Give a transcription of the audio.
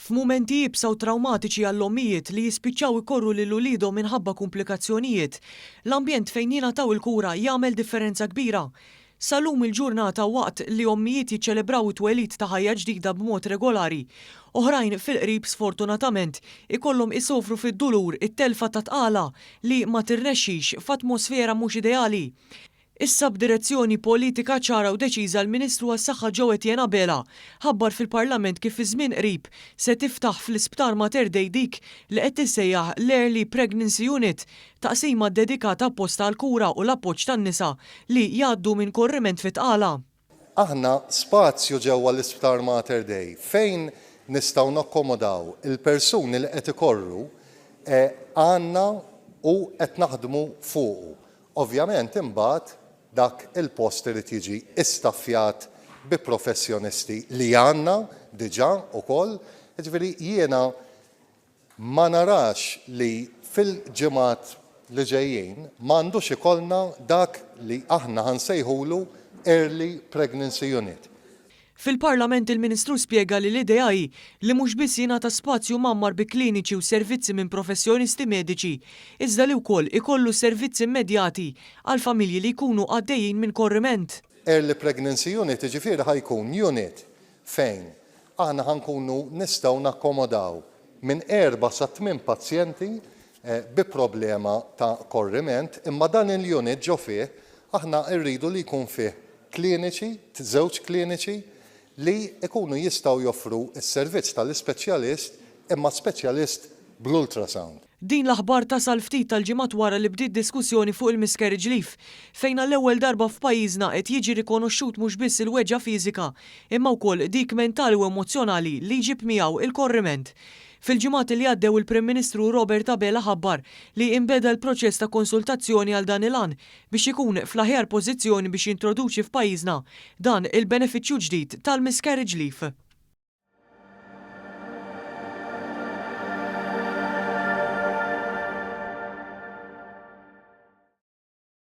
F'mumenti jibsa u traumatiċi għall-ommijiet li jispiċċaw ikorru lil ulidhom minħabba komplikazzjonijiet, l-ambjent fejn jingħataw il-kura jagħmel differenza kbira. Salum il-ġurnata waqt li ommijiet jiċċelebraw it-twelid ta' ħajja ġdida b'mod regolari. Oħrajn fil-qrib sfortunatament ikollhom isofru fid-dulur it-telfa ta' tqala li ma tirnexxix f'atmosfera mhux ideali. Issa b'direzzjoni politika ċara u deċiża l-Ministru għas-Saħħa Joe Etienne Abela ħabbar fil-Parlament kif fi żmien qrib se tiftaħ fl-Isptar Mater Dei dik li qed tissejjaħ l-Early Pregnancy Unit, taqsima dedikata apposta għall kura u l-appoġġ tan-nisa li jgħaddu minn korriment fi tqala. Aħna spazju ġewwa l-Isptar Mater Dei fejn nistgħu nakkomodaw il-persuni li qed ikorru għandna u qed naħdmu fuqu. Ovvjament imbagħad dak il-post irid jiġi istaffjat bi professjonisti li għandna diġà wkoll, jiġifieri jiena ma narax li fil-ġimgħat li ġejjin m'għandux ikollna dak li aħna ħansejħulu Early Pregnancy Unit. Fil-Parlament il-Ministru spjega li l-idea hi li mhux biss jingħata spazju mammar bi kliniċi u servizzi minn professjonisti mediċi, iżda li wkoll ikollu servizzi immedjati għal familji li jkunu għaddejjin minn korriment. Early Pregnancy Unit jiġifieri ħajkun unit fejn aħna ħankunu nistgħu nakkomodaw minn 4 sa 8 pazjenti bi problema ta' korriment, imma dan il-unit ġo fih aħna rridu li jkun fih kliniċi, żewġ kliniċi li ikunu jistgħu joffru s-servizz tal-ispeċjalist imma speċjalist bl-ultrasound. Din l-aħbar tasal ftit tal-ġimgħat wara li bdiet diskussjoni fuq il-miscarriage leave fejn l-ewwel darba f'pajjiżna qed jiġi rikonoxxut mhux biss il-weġġa fiżika imma wkoll dik mentali u emozzjonali li jġib miegħu il-korriment. Fil-ġimgħat li għaddew il-Prim Ministru Robert Abela ħabbar li imbeda l-proċess ta' konsultazzjoni għal dan il-għan biex ikun fl-aħjar pożizzjoni biex jintroduċi f'pajjiżna dan il-benefiċċju ġdid tal-miscarriage leave.